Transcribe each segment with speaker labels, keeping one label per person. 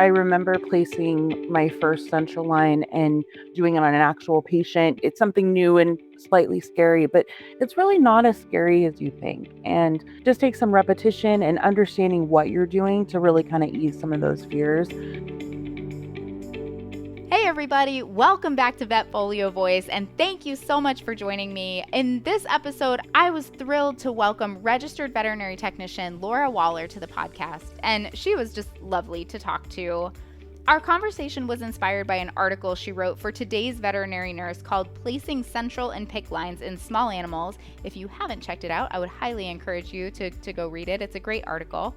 Speaker 1: I remember placing my first central line and doing it on an actual patient. It's something new and slightly scary, but it's really not as scary as you think. And just take some repetition and understanding what you're doing to really kind of ease some of those fears.
Speaker 2: Hey everybody, welcome back to VetFolio Voice, and thank you so much for joining me. In this episode, I was thrilled to welcome registered veterinary technician Laura Waller to the podcast, and she was just lovely to talk to. Our conversation was inspired by an article she wrote for Today's Veterinary Nurse called Placing Central and PICC Lines in Small Animals. If you haven't checked it out, I would highly encourage you to go read it. It's a great article.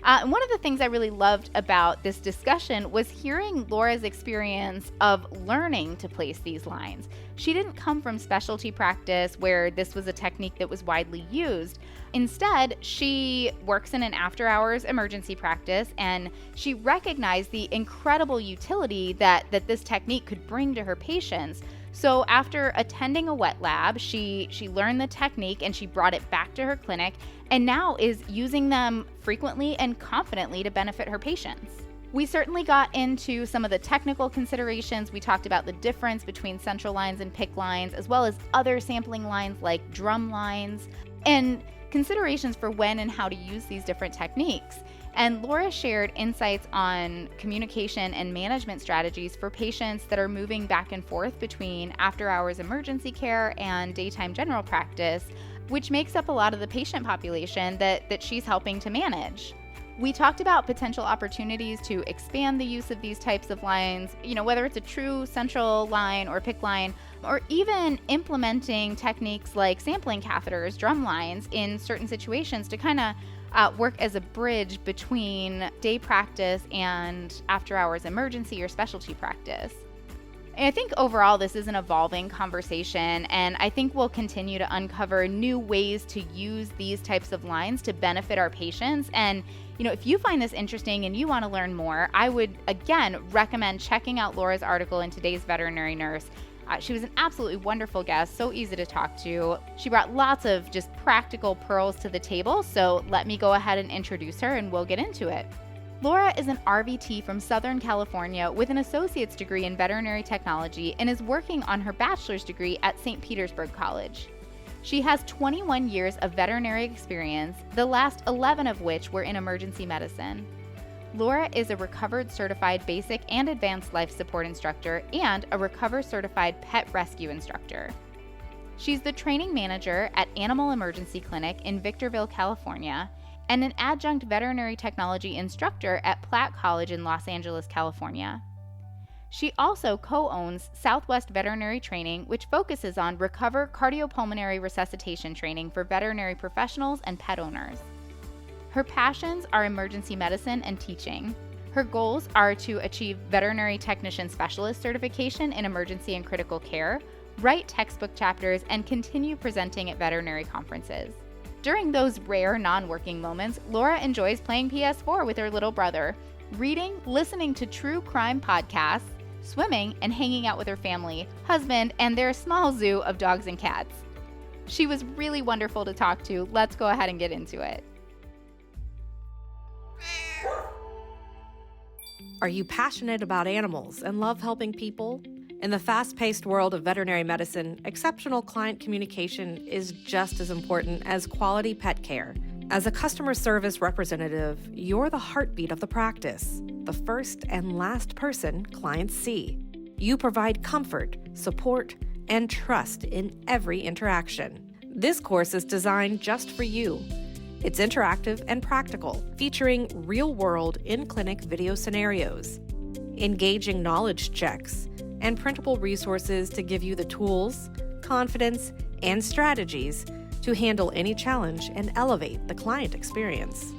Speaker 2: And one of the things I really loved about this discussion was hearing Laura's experience of learning to place these lines. She didn't come from specialty practice where this was a technique that was widely used. Instead, she works in an after-hours emergency practice, and she recognized the incredible utility that this technique could bring to her patients. So after attending a wet lab, she learned the technique and she brought it back to her clinic and now is using them frequently and confidently to benefit her patients. We certainly got into some of the technical considerations. We talked about the difference between central lines and PICC lines, as well as other sampling lines like drum lines, and considerations for when and how to use these different techniques. And Laura shared insights on communication and management strategies for patients that are moving back and forth between after-hours emergency care and daytime general practice, which makes up a lot of the patient population that she's helping to manage. We talked about potential opportunities to expand the use of these types of lines, whether it's a true central line or PICC line, or even implementing techniques like sampling catheters, drum lines in certain situations to kind of work as a bridge between day practice and after-hours emergency or specialty practice. And I think overall this is an evolving conversation, and I think we'll continue to uncover new ways to use these types of lines to benefit our patients. And if you find this interesting and you want to learn more, I would again recommend checking out Laura's article in Today's Veterinary Nurse. She was an absolutely wonderful guest, so easy to talk to. She brought lots of just practical pearls to the table, so let me go ahead and introduce her and we'll get into it. Laura is an RVT from Southern California with an associate's degree in veterinary technology and is working on her bachelor's degree at St. Petersburg College. She has 21 years of veterinary experience, the last 11 of which were in emergency medicine. Laura is a Recovered Certified Basic and Advanced Life Support Instructor and a Recover Certified Pet Rescue Instructor. She's the training manager at Animal Emergency Clinic in Victorville, California, and an adjunct veterinary technology instructor at Platt College in Los Angeles, California. She also co-owns Southwest Veterinary Training, which focuses on Recover cardiopulmonary resuscitation training for veterinary professionals and pet owners. Her passions are emergency medicine and teaching. Her goals are to achieve veterinary technician specialist certification in emergency and critical care, write textbook chapters, and continue presenting at veterinary conferences. During those rare non-working moments, Laura enjoys playing PS4 with her little brother, reading, listening to true crime podcasts, swimming, and hanging out with her family, husband, and their small zoo of dogs and cats. She was really wonderful to talk to. Let's go ahead and get into it.
Speaker 3: Are you passionate about animals and love helping people? In the fast-paced world of veterinary medicine, exceptional client communication is just as important as quality pet care. As a customer service representative, you're the heartbeat of the practice, the first and last person clients see. You provide comfort, support, and trust in every interaction. This course is designed just for you. It's interactive and practical, featuring real-world in-clinic video scenarios, engaging knowledge checks, and printable resources to give you the tools, confidence, and strategies to handle any challenge and elevate the client experience.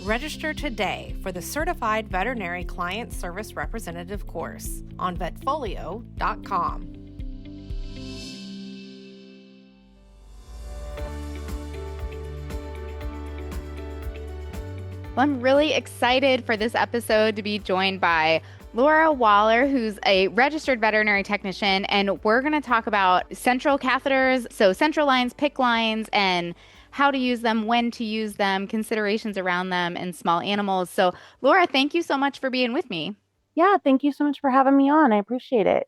Speaker 3: Register today for the Certified Veterinary Client Service Representative course on vetfolio.com.
Speaker 2: Well, I'm really excited for this episode to be joined by Laura Waller, who's a registered veterinary technician, and we're going to talk about central catheters, so central lines, PICC lines, and how to use them, when to use them, considerations around them in small animals. So, Laura, thank you so much for being with me.
Speaker 1: Yeah, thank you so much for having me on. I appreciate it.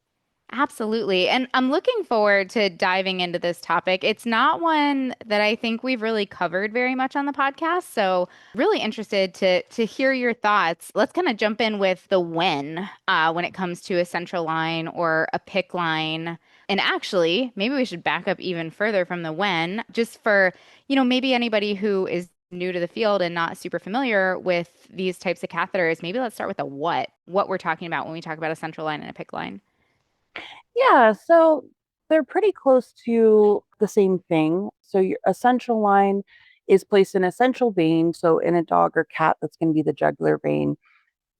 Speaker 2: Absolutely. And I'm looking forward to diving into this topic. It's not one that I think we've really covered very much on the podcast. So really interested to hear your thoughts. Let's kind of jump in with the when it comes to a central line or a PICC line. And actually, maybe we should back up even further from the when, just for, maybe anybody who is new to the field and not super familiar with these types of catheters. Maybe let's start with the what we're talking about when we talk about a central line and a PICC line.
Speaker 1: Yeah, so they're pretty close to the same thing. So your essential line is placed in a central vein, so in a dog or cat, that's going to be the jugular vein,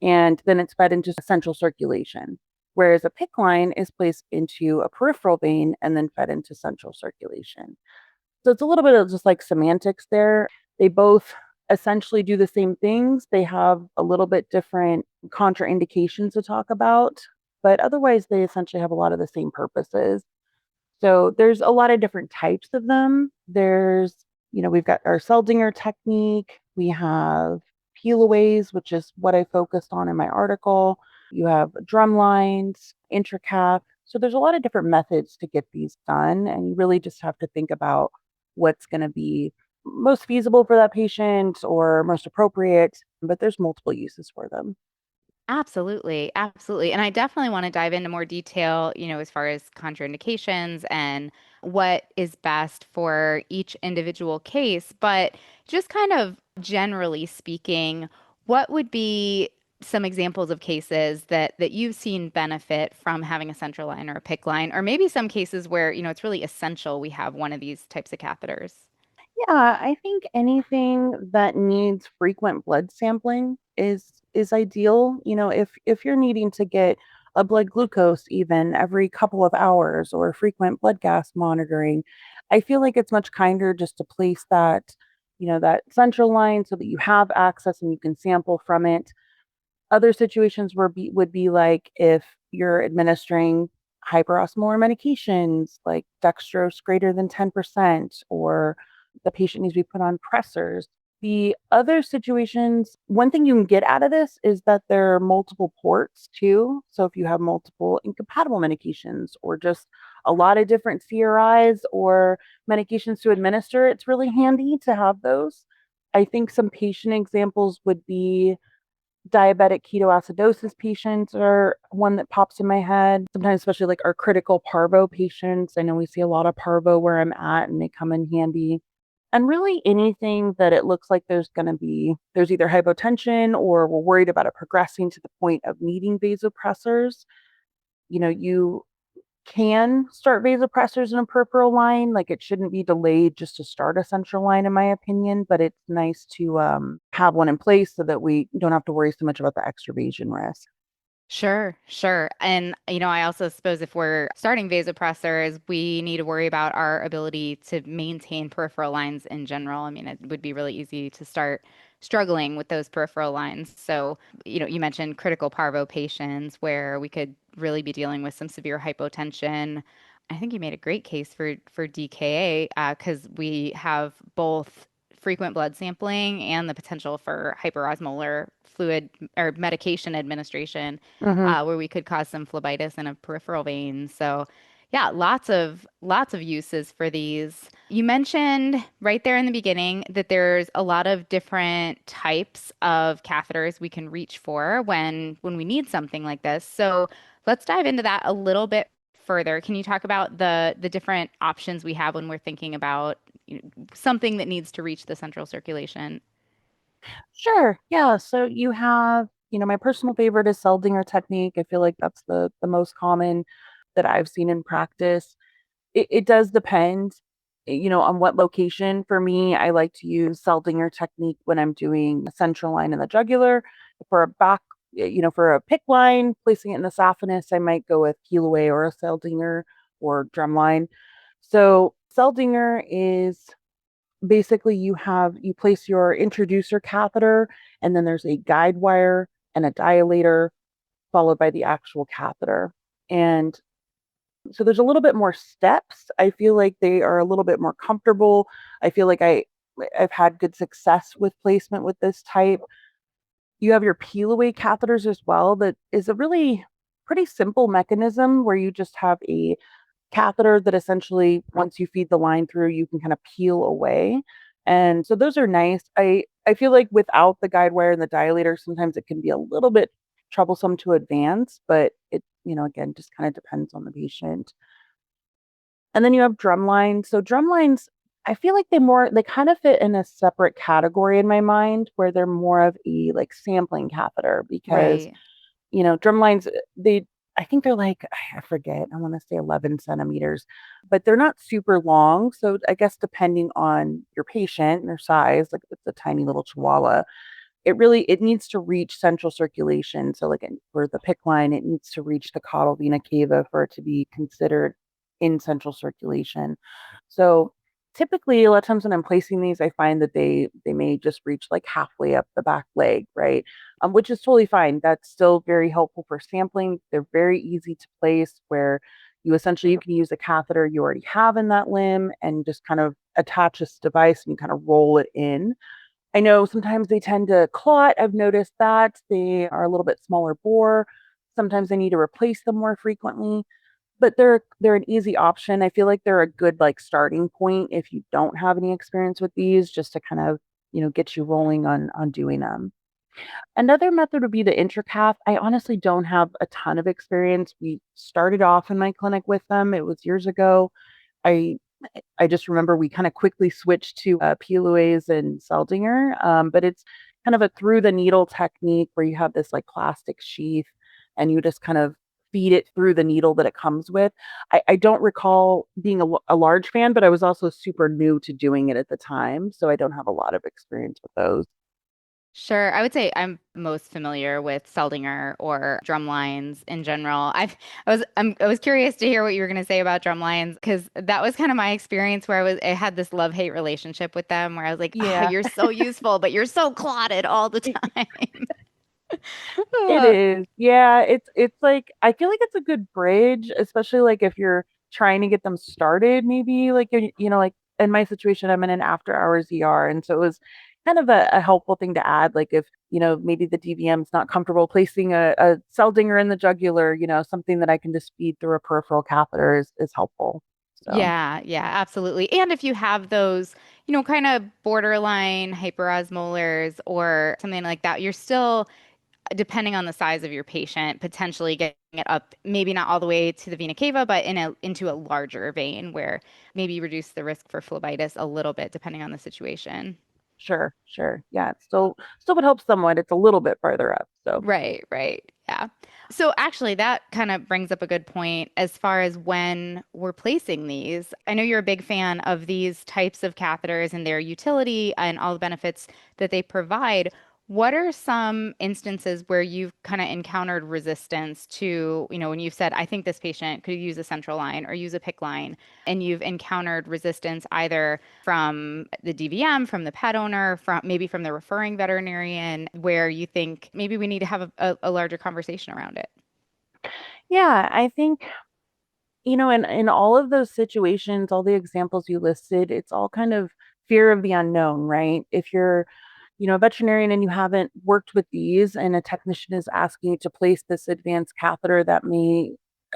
Speaker 1: and then it's fed into central circulation. Whereas a PICC line is placed into a peripheral vein and then fed into central circulation. So it's a little bit of just like semantics there. They both essentially do the same things. They have a little bit different contraindications to talk about, but otherwise they essentially have a lot of the same purposes. So there's a lot of different types of them. We've got our Seldinger technique. We have peelaways, which is what I focused on in my article. You have drum lines, intracath. So there's a lot of different methods to get these done. And you really just have to think about what's going to be most feasible for that patient or most appropriate. But there's multiple uses for them.
Speaker 2: Absolutely, absolutely. And I definitely want to dive into more detail, as far as contraindications and what is best for each individual case. But just kind of generally speaking, what would be some examples of cases that you've seen benefit from having a central line or a PICC line, or maybe some cases where, it's really essential we have one of these types of catheters?
Speaker 1: Yeah, I think anything that needs frequent blood sampling is ideal. If you're needing to get a blood glucose even every couple of hours or frequent blood gas monitoring, I feel like it's much kinder just to place that central line so that you have access and you can sample from it. Other situations would be like if you're administering hyperosmolar medications like dextrose greater than 10%, or the patient needs to be put on pressors. The other situations, one thing you can get out of this is that there are multiple ports too. So if you have multiple incompatible medications or just a lot of different CRIs or medications to administer, it's really handy to have those. I think some patient examples would be diabetic ketoacidosis patients are one that pops in my head. Sometimes, especially like our critical parvo patients. I know we see a lot of parvo where I'm at and they come in handy. And really anything that it looks like there's either hypotension or we're worried about it progressing to the point of needing vasopressors. You can start vasopressors in a peripheral line. Like it shouldn't be delayed just to start a central line, in my opinion, but it's nice to have one in place so that we don't have to worry so much about the extravasation risk.
Speaker 2: Sure, sure. And, I also suppose if we're starting vasopressors, we need to worry about our ability to maintain peripheral lines in general. I mean, it would be really easy to start struggling with those peripheral lines. So, you mentioned critical parvo patients where we could really be dealing with some severe hypotension. I think you made a great case for DKA because we have both frequent blood sampling and the potential for hyperosmolar fluid or medication administration,
Speaker 1: Hmm.
Speaker 2: where we could cause some phlebitis in a peripheral vein. So, yeah, lots of uses for these. You mentioned right there in the beginning that there's a lot of different types of catheters we can reach for when we need something like this. So let's dive into that a little bit further. Can you talk about the different options we have when we're thinking about something that needs to reach the central circulation?
Speaker 1: Sure. Yeah. So you have, my personal favorite is Seldinger technique. I feel like that's the most common that I've seen in practice. It does depend, on what location. For me, I like to use Seldinger technique when I'm doing a central line in the jugular. For a for a PICC line, placing it in the saphenous, I might go with Healaway or a Seldinger or drumline. So Seldinger is basically you place your introducer catheter, and then there's a guide wire and a dilator followed by the actual catheter. And so there's a little bit more steps. I feel like they are a little bit more comfortable. I feel like I've had good success with placement with this type. You have your peel away catheters as well. That is a really pretty simple mechanism where you just have a catheter that essentially, once you feed the line through, you can kind of peel away. And so those are nice. I feel like without the guide wire and the dilator, sometimes it can be a little bit troublesome to advance, but it, again, just kind of depends on the patient. And then you have drum lines. So drum lines, I feel like they kind of fit in a separate category in my mind where they're more of a like sampling catheter because,
Speaker 2: Right.
Speaker 1: drum lines, I think they're like, I forget, I want to say 11 centimeters, but they're not super long. So I guess depending on your patient and their size, like if it's a tiny little chihuahua, it needs to reach central circulation. So like for the PICC line, it needs to reach the caudal vena cava for it to be considered in central circulation. So typically a lot of times when I'm placing these, I find that they may just reach like halfway up the back leg, right? Which is totally fine. That's still very helpful for sampling. They're very easy to place where you can use a catheter you already have in that limb and just kind of attach this device and you kind of roll it in. I know sometimes they tend to clot. I've noticed that they are a little bit smaller bore. Sometimes I need to replace them more frequently, but they're an easy option. I feel like they're a good like starting point if you don't have any experience with these, just to kind of, get you rolling on doing them. Another method would be the intracath. I honestly don't have a ton of experience. We started off in my clinic with them. It was years ago. I I just remember we kind of quickly switched to Piloues and Seldinger, but it's kind of a through the needle technique where you have this like plastic sheath and you just kind of feed it through the needle that it comes with. I don't recall being a large fan, but I was also super new to doing it at the time, so I don't have a lot of experience with those.
Speaker 2: Sure. I would say I'm most familiar with Seldinger or drum lines in general. I was curious to hear what you were going to say about drum lines because that was kind of my experience where I had this love-hate relationship with them where I was like, "Oh,
Speaker 1: Yeah.
Speaker 2: you're so useful, but you're so clotted all the time."
Speaker 1: It is. Yeah, it's like I feel like it's a good bridge, especially like if you're trying to get them started, maybe like like in my situation, I'm in an after hours ER. And so it was kind of a helpful thing to add. Like if, maybe the DVM's not comfortable placing a cell dinger in the jugular, something that I can just feed through a peripheral catheter is helpful. So
Speaker 2: Yeah, yeah, absolutely. And if you have those, kind of borderline hyperosmolars or something like that, you're still depending on the size of your patient, potentially getting it up, maybe not all the way to the vena cava, but into a larger vein where maybe you reduce the risk for phlebitis a little bit, depending on the situation.
Speaker 1: sure, sure. Yeah, it still would help somewhat. It's a little bit farther up. So
Speaker 2: Right, right. Yeah. So actually, that kind of brings up a good point as far as when we're placing these. I know you're a big fan of these types of catheters and their utility and all the benefits that they provide. What are some instances where you've kind of encountered resistance to, when you've said, I think this patient could use a central line or use a PICC line, and you've encountered resistance either from the DVM, from the pet owner, from the referring veterinarian, where you think maybe we need to have a larger conversation around it?
Speaker 1: yeah, I think in all of those situations, all the examples you listed, it's all kind of fear of the unknown, right? If you're, a veterinarian and you haven't worked with these and a technician is asking you to place this advanced catheter that may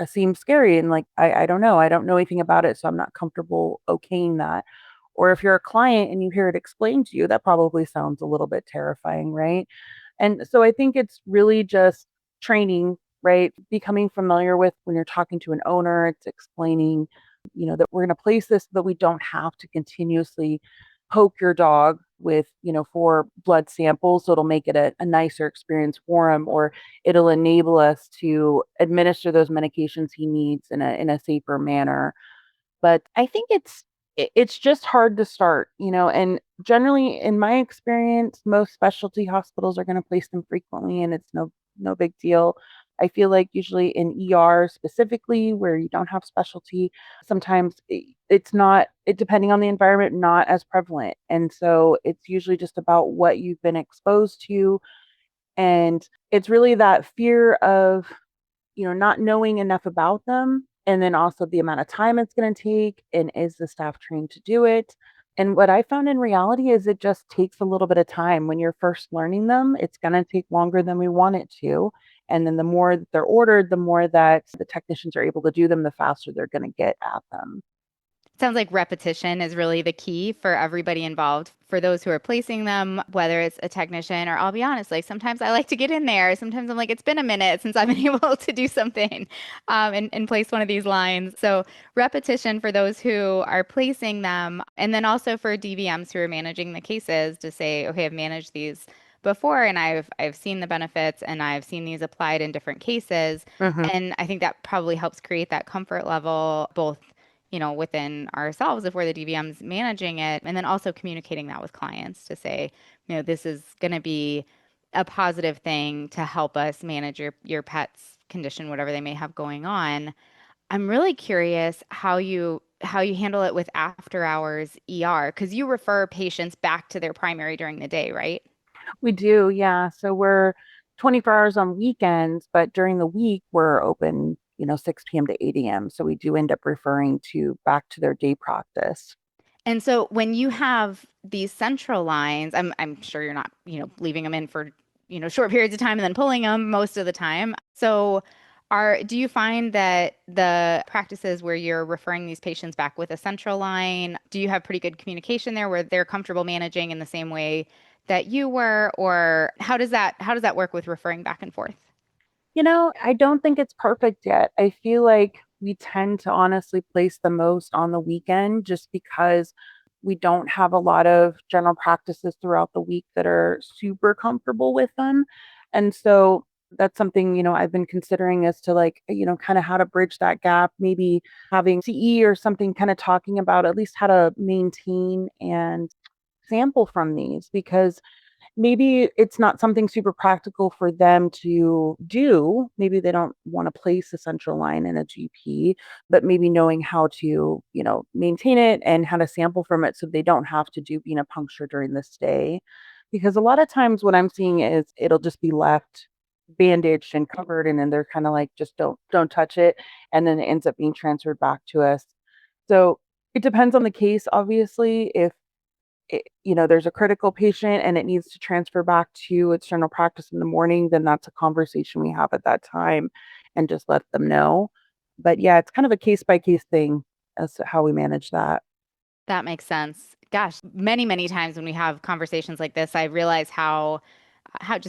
Speaker 1: seem scary and like, I don't know, I don't know anything about it, so I'm not comfortable okaying that. Or if you're a client and you hear it explained to you, that probably sounds a little bit terrifying, right? And so I think it's really just training, right? Becoming familiar with when you're talking to an owner, it's explaining, that we're going to place this so that we don't have to continuously poke your dog with, for blood samples. So it'll make it a nicer experience for him, or it'll enable us to administer those medications he needs in a safer manner. But I think it's just hard to start, and generally in my experience, most specialty hospitals are going to place them frequently and it's no big deal. I feel like usually in ER specifically where you don't have specialty, sometimes it's not it depending on the environment, not as prevalent. And so it's usually just about what you've been exposed to. And it's really that fear of not knowing enough about them. And then also the amount of time it's going to take. And is the staff trained to do it? And what I found in reality is it just takes a little bit of time. When you're first learning them, it's going to take longer than we want it to. And then the more that they're ordered, the more that the technicians are able to do them, the faster they're going to get at them.
Speaker 2: Sounds like repetition is really the key for everybody involved. For those who are placing them, whether it's a technician or I'll be honest, like sometimes I like to get in there. Sometimes I'm like, it's been a minute since I've been able to do something and place one of these lines. So repetition for those who are placing them. And then also for DVMs who are managing the cases to say, okay, I've managed these before and I've seen the benefits and I've seen these applied in different cases.
Speaker 1: Mhm.
Speaker 2: And I think that probably helps create that comfort level, both within ourselves if we're the DVMs managing it, and then also communicating that with clients to say, this is going to be a positive thing to help us manage your pet's condition, whatever they may have going on. I'm really curious how you handle it with after hours ER because you refer patients back to their primary during the day, right?
Speaker 1: We do, yeah. So we're 24 hours on weekends, but during the week we're open, 6 p.m. to 8 a.m. So we do end up referring to back to their day practice.
Speaker 2: And so when you have these central lines, I'm sure you're not, leaving them in for, short periods of time and then pulling them most of the time. So do you find that the practices where you're referring these patients back with a central line, do you have pretty good communication there where they're comfortable managing in the same way that you were, or how does that work with referring back and forth?
Speaker 1: I don't think it's perfect yet. I feel like we tend to honestly place the most on the weekend just because we don't have a lot of general practices throughout the week that are super comfortable with them. And so that's something, I've been considering as to like, kind of how to bridge that gap, maybe having CE or something kind of talking about at least how to maintain and sample from these because maybe it's not something super practical for them to do. Maybe they don't want to place a central line in a GP, but maybe knowing how to, maintain it and how to sample from it so they don't have to do venipuncture during the stay. Because a lot of times what I'm seeing is it'll just be left bandaged and covered and then they're kind of like just don't touch it and then it ends up being transferred back to us. So it depends on the case obviously. If there's a critical patient and it needs to transfer back to its general practice in the morning, then that's a conversation we have at that time and just let them know. But yeah, it's kind of a case by case thing as to how we manage that.
Speaker 2: That makes sense. Gosh, many, many times when we have conversations like this, I realize how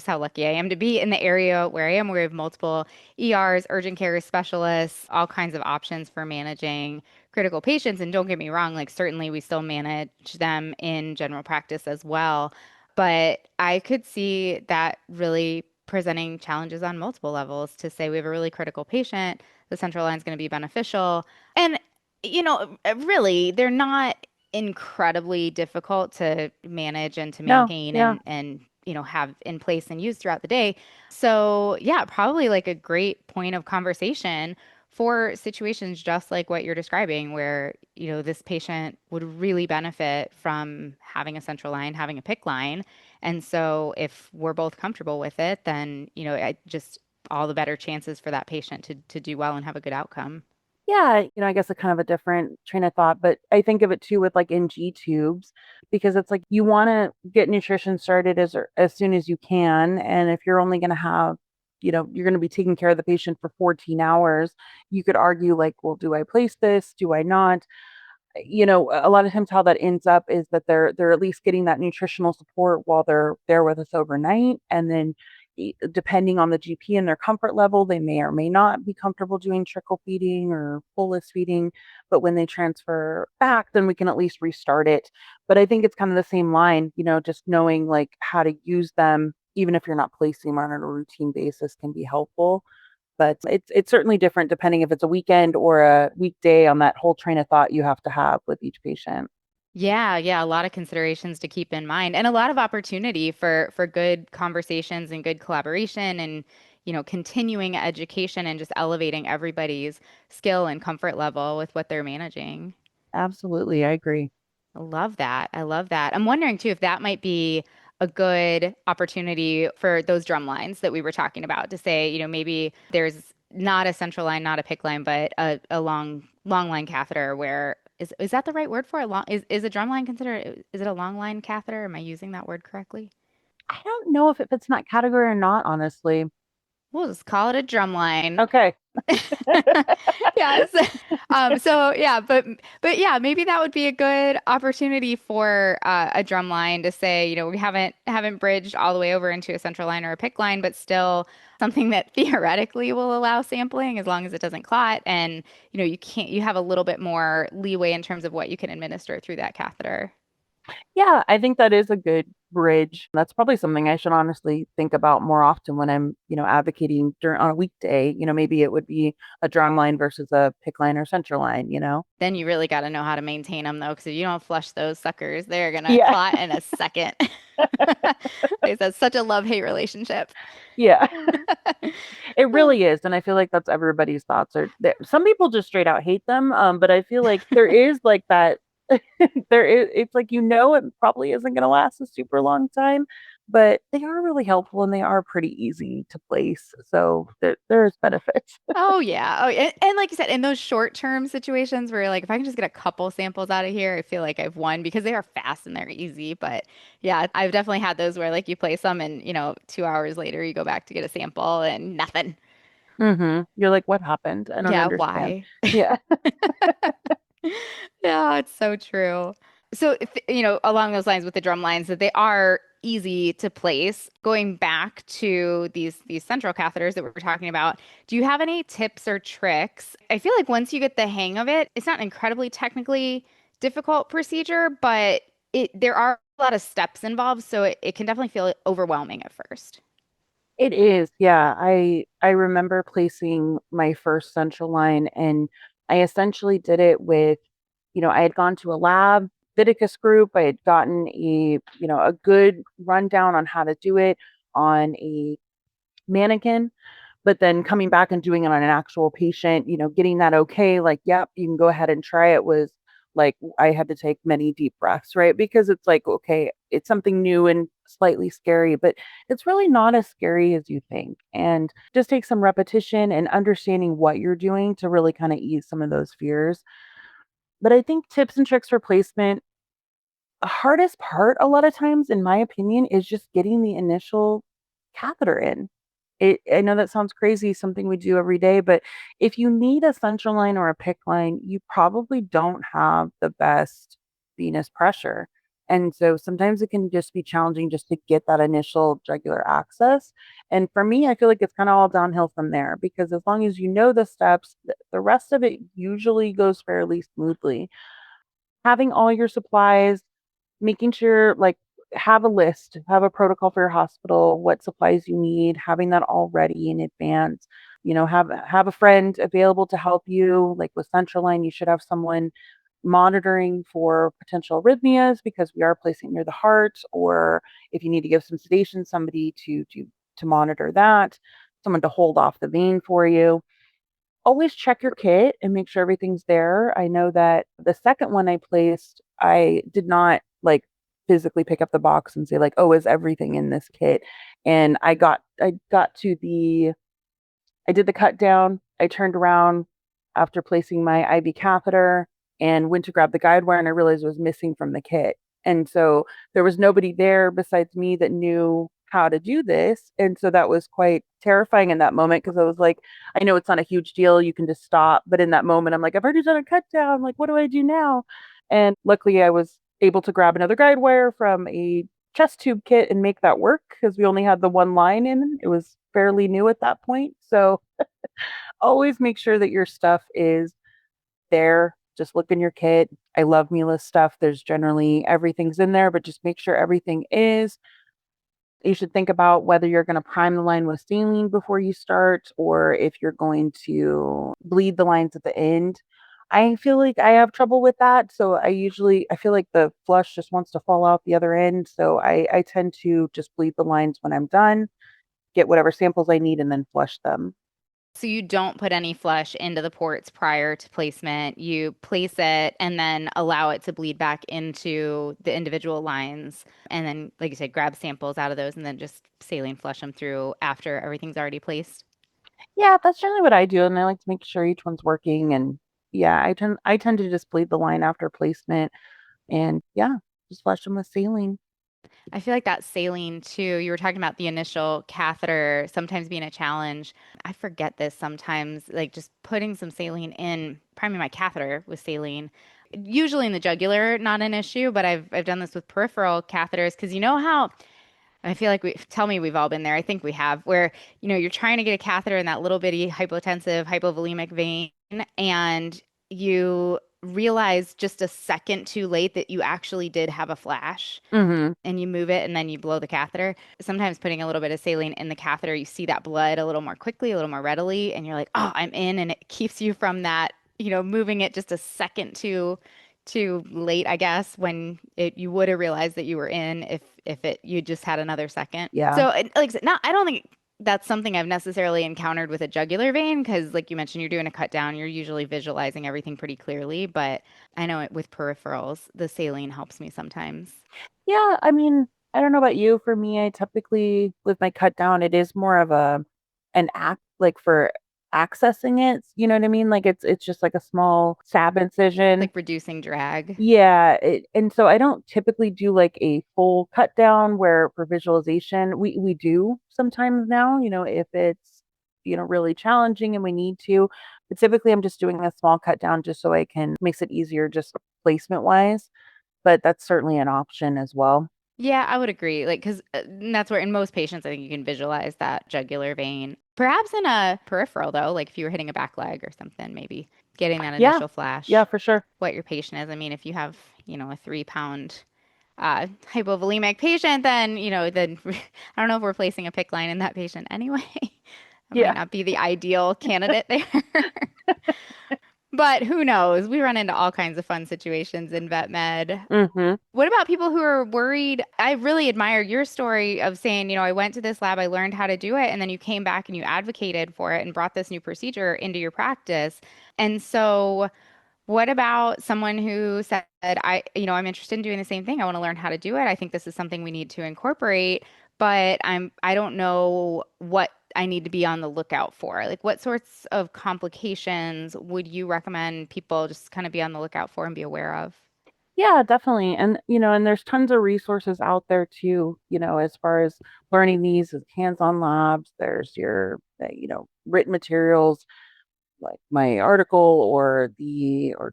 Speaker 2: lucky I am to be in the area where I am, where we have multiple ERs, urgent care specialists, all kinds of options for managing critical patients. And don't get me wrong, like certainly we still manage them in general practice as well. But I could see that really presenting challenges on multiple levels to say we have a really critical patient, the central line is going to be beneficial. And, really, they're not incredibly difficult to manage and to
Speaker 1: No,
Speaker 2: maintain
Speaker 1: yeah.
Speaker 2: and have in place and use throughout the day. So, yeah, probably like a great point of conversation for situations just like what you're describing where, this patient would really benefit from having a central line, having a PICC line. And so if we're both comfortable with it, then, I just all the better chances for that patient to do well and have a good outcome.
Speaker 1: Yeah, I guess a kind of a different train of thought, but I think of it too with like NG tubes because it's like you want to get nutrition started as soon as you can. And if you're only going to have, you're going to be taking care of the patient for 14 hours, you could argue like, well, do I place this? Do I not? A lot of times how that ends up is that they're at least getting that nutritional support while they're there with us overnight. And then depending on the GP and their comfort level, they may or may not be comfortable doing trickle feeding or bolus feeding. But when they transfer back, then we can at least restart it. But I think it's kind of the same line, just knowing like how to use them, even if you're not placing them on a routine basis can be helpful. But it's certainly different depending if it's a weekend or a weekday on that whole train of thought you have to have with each patient.
Speaker 2: Yeah, yeah, a lot of considerations to keep in mind and a lot of opportunity for good conversations and good collaboration and continuing education and just elevating everybody's skill and comfort level with what they're managing.
Speaker 1: Absolutely, I agree.
Speaker 2: I love that. I love that. I'm wondering too if that might be a good opportunity for those drum lines that we were talking about to say, maybe there's not a central line, not a PICC line, but a long line catheter where is that the right word for it? Is a drumline considered, is it a long line catheter? Am I using that word correctly?
Speaker 1: I don't know if it fits in that category or not, honestly.
Speaker 2: We'll just call it a drumline.
Speaker 1: Okay.
Speaker 2: Yes. So yeah, but yeah, maybe that would be a good opportunity for a drum line to say, we haven't bridged all the way over into a central line or a PICC line, but still something that theoretically will allow sampling as long as it doesn't clot. And you have a little bit more leeway in terms of what you can administer through that catheter.
Speaker 1: Yeah, I think that is a good bridge. That's probably something I should honestly think about more often when I'm, advocating during on a weekday. Maybe it would be a drum line versus a pick line or center line.
Speaker 2: Then you really got to know how to maintain them though, because if you don't flush those suckers, they're gonna
Speaker 1: Yeah.
Speaker 2: clot in a second. It's such a love-hate relationship.
Speaker 1: Yeah. It really is. And I feel like that's everybody's thoughts are that some people just straight out hate them. But I feel like there is like that it's like it probably isn't gonna last a super long time, but they are really helpful and they are pretty easy to place. So there's benefits.
Speaker 2: Oh yeah. Oh, and like you said, in those short-term situations where you're like, if I can just get a couple samples out of here, I feel like I've won because they are fast and they're easy. But yeah, I've definitely had those where like you place them and 2 hours later you go back to get a sample and nothing.
Speaker 1: You're like, what happened? I don't
Speaker 2: Yeah,
Speaker 1: understand.
Speaker 2: why?
Speaker 1: Yeah.
Speaker 2: Yeah, it's so true. So, along those lines with the drum lines, that they are easy to place. Going back to these central catheters that we were talking about, do you have any tips or tricks? I feel like once you get the hang of it, it's not an incredibly technically difficult procedure, but there are a lot of steps involved, so it can definitely feel overwhelming at first.
Speaker 1: It is, yeah. I remember placing my first central line and I essentially did it with, I had gone to a lab, Viticus group. I had gotten a good rundown on how to do it on a mannequin, but then coming back and doing it on an actual patient, getting that okay, like, yep, you can go ahead and try it was like I had to take many deep breaths, right? Because it's like, okay, it's something new and slightly scary, but it's really not as scary as you think. And just take some repetition and understanding what you're doing to really kind of ease some of those fears. But I think tips and tricks for placement, the hardest part a lot of times, in my opinion, is just getting the initial catheter in. I know that sounds crazy, something we do every day, but if you need a central line or a PICC line, you probably don't have the best venous pressure. And so sometimes it can just be challenging just to get that initial jugular access. And for me, I feel like it's kind of all downhill from there because as long as you know the steps, the rest of it usually goes fairly smoothly. Having all your supplies, making sure, like, have a list, have a protocol for your hospital, what supplies you need, having that all ready in advance. Have a friend available to help you. Like with central line, you should have someone monitoring for potential arrhythmias because we are placing near the heart, or if you need to give some sedation, somebody to monitor that, someone to hold off the vein for you. Always check your kit and make sure everything's there. I know that the second one I placed, I did not like physically pick up the box and say like, "Oh, is everything in this kit?" And I got to the I did the cut down. I turned around after placing my IV catheter and went to grab the guide wire and I realized it was missing from the kit. And so there was nobody there besides me that knew how to do this. And so that was quite terrifying in that moment because I was like, I know it's not a huge deal. You can just stop. But in that moment, I'm like, I've already done a cut down. Like, what do I do now? And luckily, I was able to grab another guide wire from a chest tube kit and make that work because we only had the one line in. It was fairly new at that point. So always make sure that your stuff is there. Just look in your kit. I love Mila's stuff. There's generally everything's in there, but just make sure everything is. You should think about whether you're going to prime the line with saline before you start or if you're going to bleed the lines at the end. I feel like I have trouble with that. So I feel like the flush just wants to fall out the other end. So I tend to just bleed the lines when I'm done, get whatever samples I need, and then flush them.
Speaker 2: So you don't put any flush into the ports prior to placement. You place it and then allow it to bleed back into the individual lines. And then, like you said, grab samples out of those and then just saline flush them through after everything's already placed.
Speaker 1: Yeah, that's generally what I do. And I like to make sure each one's working and Yeah, I tend to just bleed the line after placement and yeah, just flush them with saline.
Speaker 2: I feel like that saline too, you were talking about the initial catheter sometimes being a challenge. I forget this sometimes, like just putting some saline in, priming my catheter with saline. Usually in the jugular, not an issue, but I've done this with peripheral catheters because you know how I feel like tell me we've all been there. I think we have, where, you're trying to get a catheter in that little bitty hypotensive, hypovolemic vein, and you realize just a second too late that you actually did have a flash
Speaker 1: Mhm.
Speaker 2: and you move it and then you blow the catheter. Sometimes putting a little bit of saline in the catheter, you see that blood a little more quickly, a little more readily, and you're like, oh, I'm in. And it keeps you from that, moving it just a second too late, I guess, when you would have realized that you were in if you just had another second.
Speaker 1: Yeah.
Speaker 2: So like I said, I don't think that's something I've necessarily encountered with a jugular vein because, like you mentioned, you're doing a cut down, you're usually visualizing everything pretty clearly. But I know with peripherals, the saline helps me sometimes.
Speaker 1: Yeah, I mean, I don't know about you. For me, I typically with my cut down, it is more of an act like for accessing it. You know what I mean? Like it's just like a small stab incision.
Speaker 2: Like reducing drag.
Speaker 1: Yeah, and so I don't typically do like a full cut down where for visualization we do sometimes now, if it's really challenging and we need to. But typically I'm just doing a small cut down just so I can makes it easier just placement wise, but that's certainly an option as well.
Speaker 2: Yeah, I would agree. Like, because that's where in most patients, I think you can visualize that jugular vein. Perhaps in a peripheral, though, like if you were hitting a back leg or something, maybe getting that
Speaker 1: Yeah.
Speaker 2: initial
Speaker 1: Yeah,
Speaker 2: flash,
Speaker 1: for sure.
Speaker 2: what your patient is. I mean, if you have, a 3 pound hypovolemic patient, then, then I don't know if we're placing a PICC line in that patient anyway. That might
Speaker 1: Yeah.
Speaker 2: not be the ideal candidate there. But who knows? We run into all kinds of fun situations in vet med.
Speaker 1: Mhm.
Speaker 2: What about people who are worried? I really admire your story of saying, I went to this lab, I learned how to do it, and then you came back and you advocated for it and brought this new procedure into your practice. And so, what about someone who said, I'm interested in doing the same thing. I want to learn how to do it. I think this is something we need to incorporate, but I don't know what I need to be on the lookout for. Like, what sorts of complications would you recommend people just kind of be on the lookout for and be aware of?
Speaker 1: Yeah, definitely. And and there's tons of resources out there too, as far as learning these as hands-on labs. There's your written materials like my article or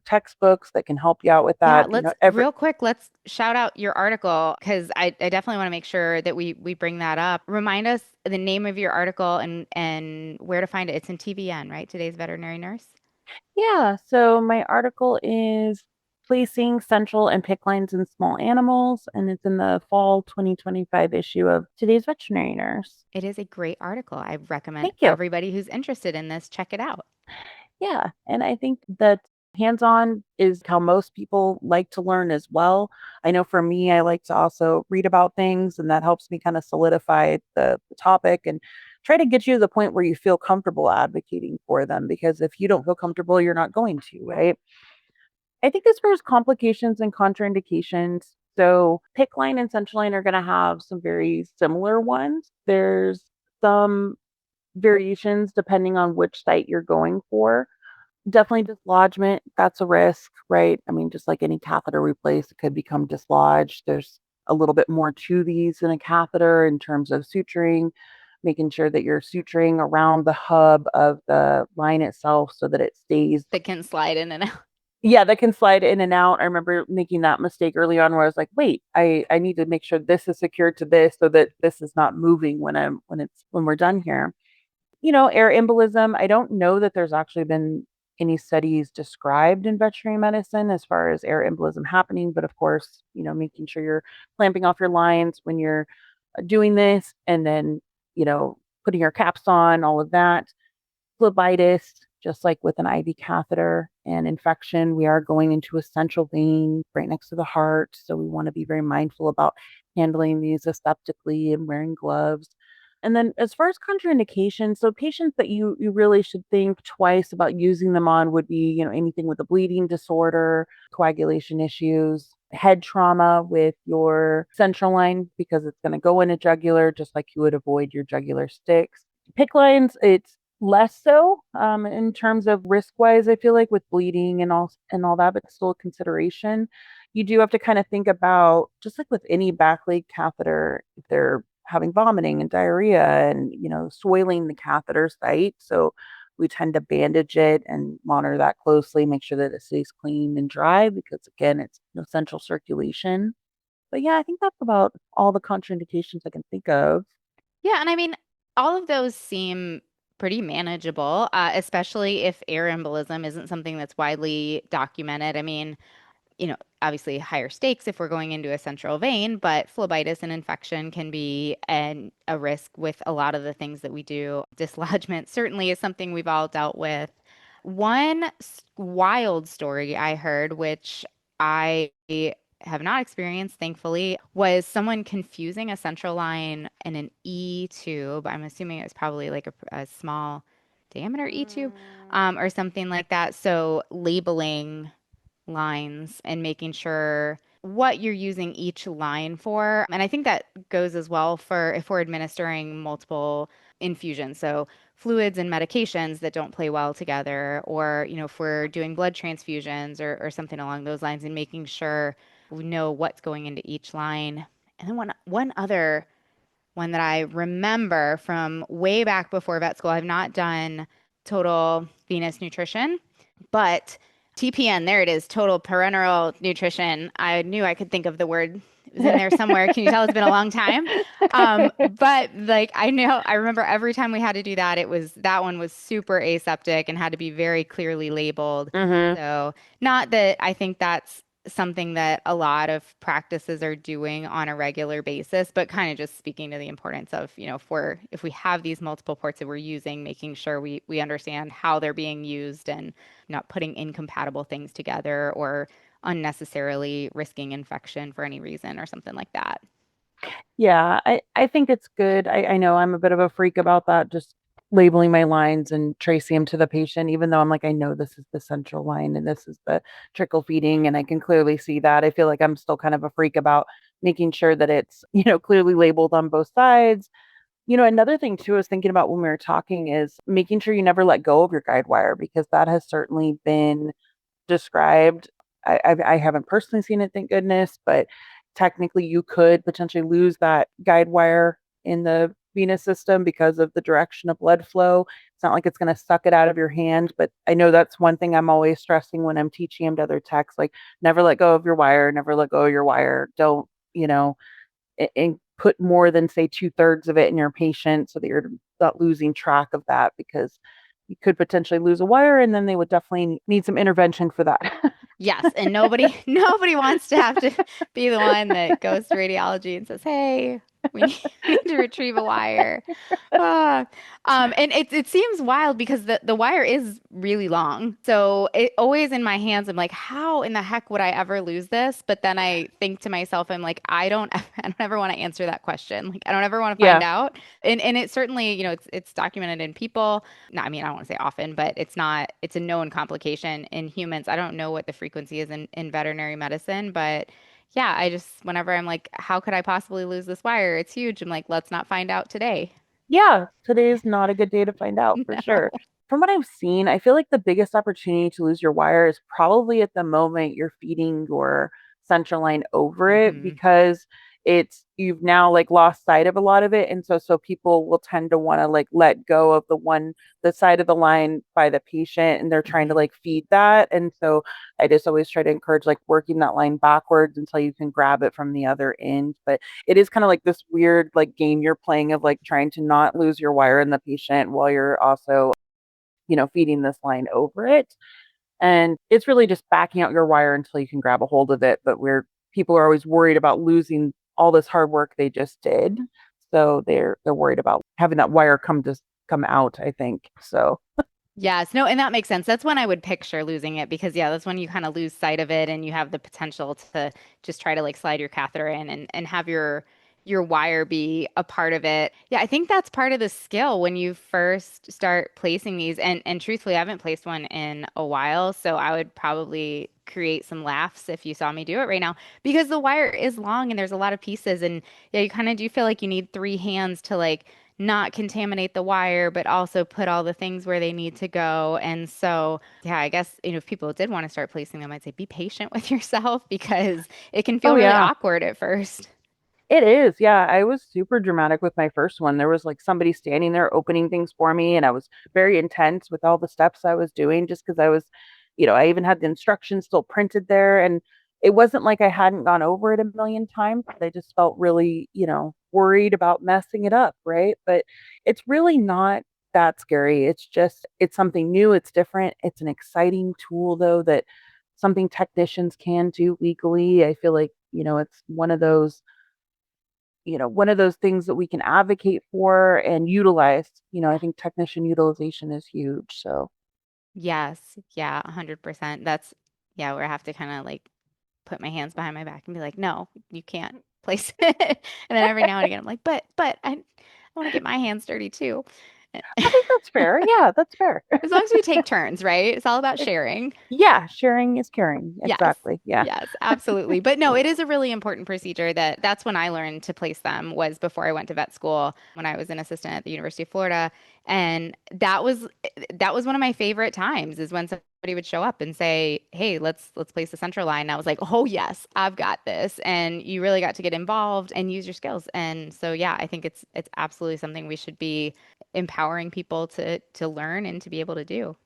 Speaker 1: textbooks that can help you out with
Speaker 2: Yeah,
Speaker 1: that.
Speaker 2: let's real quick, let's shout out your article because I definitely want to make sure that we bring that up. Remind us the name of your article and where to find it. It's in TVN, right? Today's Veterinary Nurse.
Speaker 1: Yeah, so my article is placing central and PICC lines in small animals, and it's in the fall 2025 issue of Today's Veterinary Nurse.
Speaker 2: It is a great article. I recommend
Speaker 1: Thank you.
Speaker 2: everybody who's interested in this check it out.
Speaker 1: Yeah, and I think that hands-on is how most people like to learn as well. I know for me, I like to also read about things, and that helps me kind of solidify the topic and try to get you to the point where you feel comfortable advocating for them. Because if you don't feel comfortable, you're not going to, right? I think as far as complications and contraindications, so PICC line and central line are going to have some very similar ones. There's some variations depending on which site you're going for. Definitely dislodgement, that's a risk, right? I mean, just like any catheter replace, it could become dislodged. There's a little bit more to these than a catheter in terms of suturing, making sure that you're suturing around the hub of the line itself so that it stays.
Speaker 2: That can slide in and out.
Speaker 1: Yeah, that can slide in and out. I remember making that mistake early on where I was like, wait, I need to make sure this is secured to this so that this is not moving when we're done here. Air embolism, I don't know that there's actually been any studies described in veterinary medicine as far as air embolism happening, but of course, making sure you're clamping off your lines when you're doing this and then, putting your caps on, all of that. Phlebitis, just like with an IV catheter and infection, we are going into a central vein right next to the heart. So we want to be very mindful about handling these aseptically and wearing gloves. And then as far as contraindications, so patients that you really should think twice about using them on would be, anything with a bleeding disorder, coagulation issues, head trauma with your central line because it's going to go in a jugular just like you would avoid your jugular sticks. PICC lines, it's less so in terms of risk wise, I feel like with bleeding and all that, but still a consideration. You do have to kind of think about, just like with any back leg catheter, if they're having vomiting and diarrhea and, soiling the catheter site. So we tend to bandage it and monitor that closely, make sure that it stays clean and dry because, again, it's essential circulation. But yeah, I think that's about all the contraindications I can think of.
Speaker 2: Yeah, and I mean, all of those seem pretty manageable, especially if air embolism isn't something that's widely documented. I mean, obviously higher stakes if we're going into a central vein, but phlebitis and infection can be a risk with a lot of the things that we do. Dislodgement certainly is something we've all dealt with. One wild story I heard, which I have not experienced, thankfully, was someone confusing a central line and an E tube. I'm assuming it was probably like a small diameter E tube, or something like that. So labeling lines and making sure what you're using each line for. And I think that goes as well for if we're administering multiple infusions. So fluids and medications that don't play well together, or, if we're doing blood transfusions or something along those lines, and making sure we know what's going into each line. And then one other one that I remember from way back before vet school, I've not done total venous nutrition, but TPN, there it is, total parenteral nutrition. I knew I could think of the word. It was in there somewhere. Can you tell it's been a long time? But like I remember every time we had to do that, that one was super aseptic and had to be very clearly labeled.
Speaker 1: Mm-hmm.
Speaker 2: So not that I think that's something that a lot of practices are doing on a regular basis, but kind of just speaking to the importance of, if we have these multiple ports that we're using, making sure we understand how they're being used and not putting incompatible things together or unnecessarily risking infection for any reason or something like that.
Speaker 1: Yeah, I think it's good. I know I'm a bit of a freak about that, just labeling my lines and tracing them to the patient, even though I'm like, I know this is the central line and this is the trickle feeding, and I can clearly see that. I feel like I'm still kind of a freak about making sure that it's, clearly labeled on both sides. Another thing too, I was thinking about when we were talking is making sure you never let go of your guide wire, because that has certainly been described. I haven't personally seen it, thank goodness, but technically you could potentially lose that guide wire in the venous system because of the direction of blood flow. It's not like it's going to suck it out of your hand, but I know that's one thing I'm always stressing when I'm teaching them to other techs, like never let go of your wire, never let go of your wire. Don't, and put more than say 2/3 of it in your patient so that you're not losing track of that, because you could potentially lose a wire and then they would definitely need some intervention for that.
Speaker 2: Yes, and nobody wants to have to be the one that goes to radiology and says, "Hey, we need, we need to retrieve a wire." Ah, and it seems wild because the wire is really long. So it always in my hands, I'm like, how in the heck would I ever lose this? But then I think to myself, I'm like, I don't I don't ever want to answer that question. Like I don't ever want to find
Speaker 1: Yeah.
Speaker 2: out. And it certainly, it's documented in people. No, I mean, I don't want to say often, but it's a known complication in humans. I don't know what the frequency is in veterinary medicine, but yeah, whenever I'm like, how could I possibly lose this wire? It's huge. I'm like, let's not find out today.
Speaker 1: Yeah, today is not a good day to find out for sure. From what I've seen, I feel like the biggest opportunity to lose your wire is probably at the moment you're feeding your central line over it,
Speaker 2: Hmm.
Speaker 1: because you've now like lost sight of a lot of it. And so people will tend to want to like let go of the side of the line by the patient, and they're trying to
Speaker 2: Hmm.
Speaker 1: like feed that. And so I just always try to encourage like working that line backwards until you can grab it from the other end. But it is kind of like this weird like game you're playing of like trying to not lose your wire in the patient while you're also, feeding this line over it. And it's really just backing out your wire until you can grab a hold of it. But where people are always worried about losing all this hard work they just did. So they're worried about having that wire come out, I think. So
Speaker 2: Yes, no, and that makes sense. That's when I would picture losing it because, yeah, that's when you kind of lose sight of it and you have the potential to just try to like slide your catheter in and have your wire be a part of it. Yeah, I think that's part of the skill when you first start placing these. And truthfully, I haven't placed one in a while, so I would probably create some laughs if you saw me do it right now because the wire is long and there's a lot of pieces and yeah, you kind of do feel like you need three hands to like not contaminate the wire, but also put all the things where they need to go. And so, yeah, I guess, if people did want to start placing them, I'd say be patient with yourself because it can
Speaker 1: Oh
Speaker 2: feel really
Speaker 1: yeah.
Speaker 2: awkward at first.
Speaker 1: It is. Yeah, I was super dramatic with my first one. There was like somebody standing there opening things for me, and I was very intense with all the steps I was doing just because I was, I even had the instructions still printed there. And it wasn't like I hadn't gone over it a million times. I just felt really, worried about messing it up. Right. But it's really not that scary. It's something new. It's different. It's an exciting tool, though, that something technicians can do legally. I feel like, it's one of those things that we can advocate for and utilize. I think technician utilization is huge. So,
Speaker 2: Yes. Yeah, 100%. That's, yeah, where I have to kind of like put my hands behind my back and be like, no, you can't place it. And then every now and again, I'm like, but I want to get my hands dirty too.
Speaker 1: I think that's fair. Yeah, that's fair.
Speaker 2: As long as we take turns, right? It's all about sharing.
Speaker 1: Yeah, sharing is caring.
Speaker 2: Yes.
Speaker 1: Exactly. Yeah.
Speaker 2: Yes, absolutely. But no, it is a really important procedure that's when I learned to place them was before I went to vet school when I was an assistant at the University of Florida. And that was one of my favorite times is when somebody would show up and say, "Hey, let's place the central line." And I was like, "Oh, yes, I've got this." And you really got to get involved and use your skills. And so yeah, I think it's absolutely something we should be empowering people to learn and to be able to do.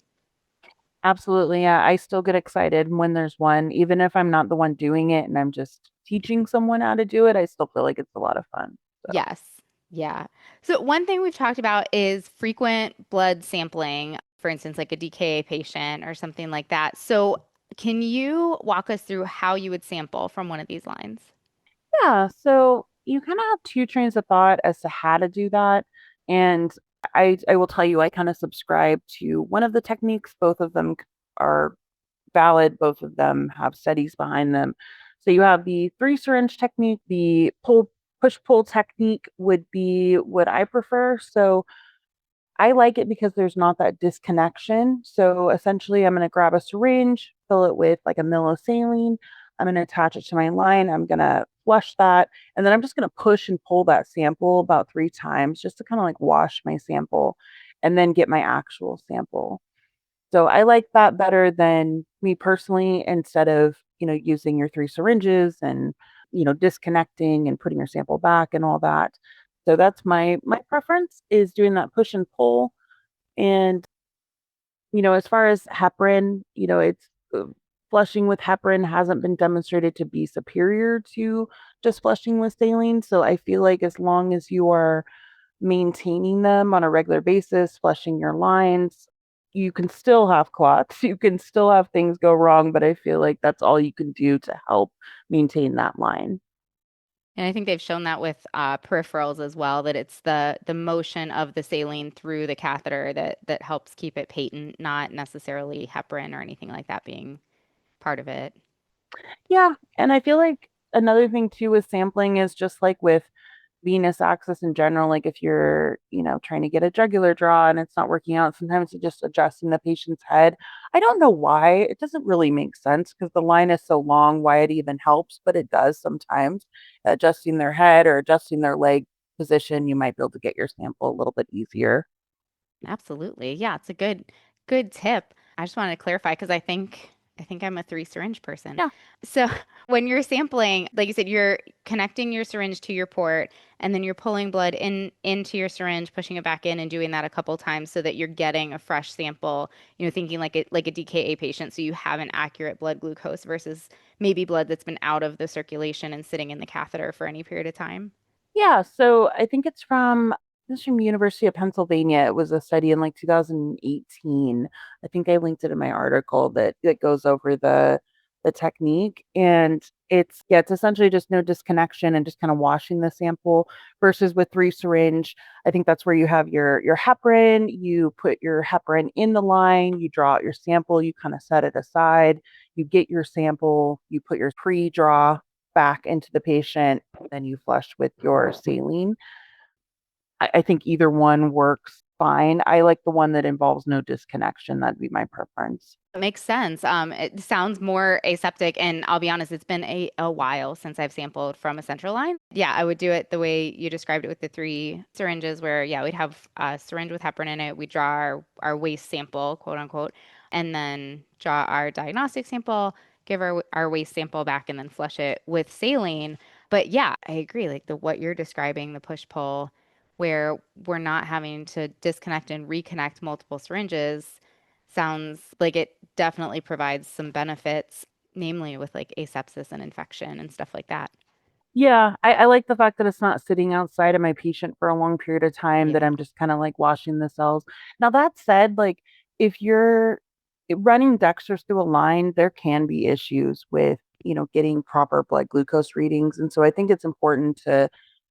Speaker 1: Absolutely. Yeah. I still get excited when there's one, even if I'm not the one doing it and I'm just teaching someone how to do it, I still feel like it's a lot of fun. So,
Speaker 2: Yes. Yeah. So one thing we've talked about is frequent blood sampling, for instance, like a DKA patient or something like that. So can you walk us through how you would sample from one of these lines?
Speaker 1: yeah. So you kind of have two trains of thought as to how to do that. And I will tell you, I kind of subscribe to one of the techniques. Both of them are valid. Both of them have studies behind them. So you have the three syringe technique, the push pull technique would be what I prefer. So I like it because there's not that disconnection. So essentially, I'm going to grab a syringe, fill it with like a mill of saline. I'm going to attach it to my line. I'm going to flush that. And then I'm just going to push and pull that sample about 3 times just to kind of like wash my sample and then get my actual sample. So I like that better than me personally, instead of, using your three syringes and, disconnecting and putting your sample back and all that. So that's my preference is doing that push and pull. And, as far as heparin, it's flushing with heparin hasn't been demonstrated to be superior to just flushing with saline. So I feel like as long as you are maintaining them on a regular basis, flushing your lines, you can still have clots. You can still have things go wrong, but I feel like that's all you can do to help maintain that line.
Speaker 2: And I think they've shown that with peripherals as well, that it's the motion of the saline through the catheter that helps keep it patent, not necessarily heparin or anything like that being part of it.
Speaker 1: Yeah, and I feel like another thing too with sampling is just like with venous access in general, like if you're, trying to get a jugular draw and it's not working out, sometimes it's just adjusting the patient's head. I don't know why. It doesn't really make sense because the line is so long, why it even helps, but it does sometimes. Adjusting their head or adjusting their leg position, you might be able to get your sample a little bit easier.
Speaker 2: Absolutely. Yeah, it's a good tip. I just wanted to clarify because I think I'm a three syringe person.
Speaker 1: Yeah.
Speaker 2: So when you're sampling, like you said, you're connecting your syringe to your port and then you're pulling blood into your syringe, pushing it back in and doing that a couple times so that you're getting a fresh sample, thinking like a DKA patient so you have an accurate blood glucose versus maybe blood that's been out of the circulation and sitting in the catheter for any period of time.
Speaker 1: Yeah, so I think this is from University of Pennsylvania. It was a study in like 2018. I think I linked it in my article that goes over the technique. And it's essentially just no disconnection and just kind of washing the sample versus with three syringe. I think that's where you have your heparin, you put your heparin in the line, you draw out your sample, you kind of set it aside, you get your sample, you put your pre-draw back into the patient, then you flush with your saline. I think either one works fine. I like the one that involves no disconnection. That'd be my preference.
Speaker 2: It makes sense. It sounds more aseptic, and I'll be honest, it's been a while since I've sampled from a central line. Yeah, I would do it the way you described it with the 3 syringes where, yeah, we'd have a syringe with heparin in it. We'd draw our waste sample, quote unquote, and then draw our diagnostic sample, give our waste sample back, and then flush it with saline. But yeah, I agree. Like what you're describing, the push-pull, where we're not having to disconnect and reconnect multiple syringes sounds like it definitely provides some benefits, namely with like asepsis and infection and stuff like that.
Speaker 1: Yeah, I like the fact that it's not sitting outside of my patient for a long period of time, that
Speaker 2: Yeah,
Speaker 1: I'm just kind of like washing the cells. Now, that said, like if you're running dextrose through a line, there can be issues with, getting proper blood glucose readings. And so I think it's important to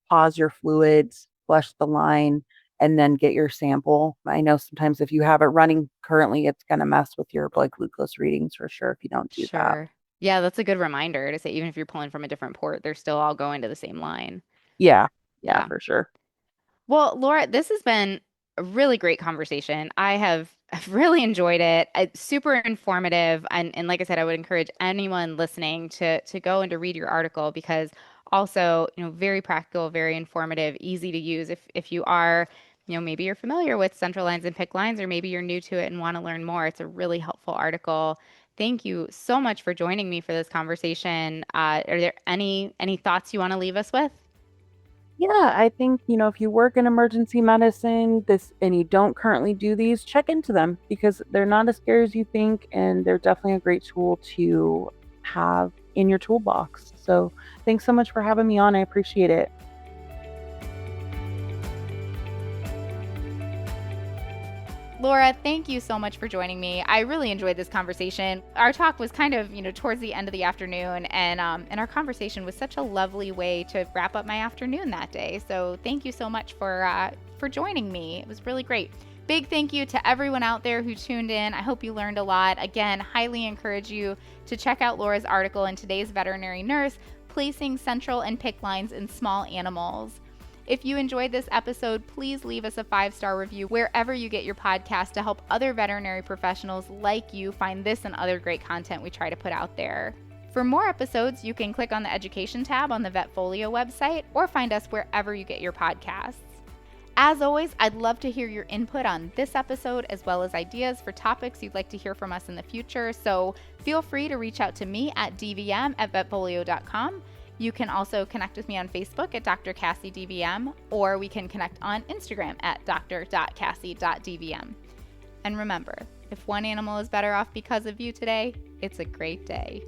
Speaker 1: pause your fluids, flush the line, and then get your sample. I know sometimes if you have it running currently, it's going to mess with your blood glucose readings for sure if you don't do that.
Speaker 2: sure. Yeah, that's a good reminder to say even if you're pulling from a different port, they're still all going to the same line.
Speaker 1: Yeah, yeah,
Speaker 2: Yeah.
Speaker 1: for sure.
Speaker 2: Well, Laura, this has been a really great conversation. I've really enjoyed it. It's super informative. And like I said, I would encourage anyone listening to go and to read your article because also, very practical, very informative, easy to use if you are, maybe you're familiar with central lines and PICC lines, or maybe you're new to it and want to learn more. It's a really helpful article. Thank you so much for joining me for this conversation. Are there any thoughts you want to leave us with?
Speaker 1: Yeah, I think, if you work in emergency medicine, and you don't currently do these, check into them because they're not as scary as you think, and they're definitely a great tool to have in your toolbox. So, thanks so much for having me on. I appreciate it.
Speaker 2: Laura, thank you so much for joining me. I really enjoyed this conversation. Our talk was kind of, towards the end of the afternoon, and our conversation was such a lovely way to wrap up my afternoon that day. So thank you so much for joining me. It was really great. Big thank you to everyone out there who tuned in. I hope you learned a lot. Again, highly encourage you to check out Laura's article in today's Veterinary Nurse, Placing Central and PICC Lines in Small Animals. If you enjoyed this episode, please leave us a 5-star review wherever you get your podcast to help other veterinary professionals like you find this and other great content we try to put out there. For more episodes, you can click on the Education tab on the VetFolio website or find us wherever you get your podcasts. As always, I'd love to hear your input on this episode as well as ideas for topics you'd like to hear from us in the future, so feel free to reach out to me at dvm@vetfolio.com. You can also connect with me on Facebook at Dr. Cassie DVM, or we can connect on Instagram at dr.cassie.dvm. And remember, if one animal is better off because of you today, it's a great day.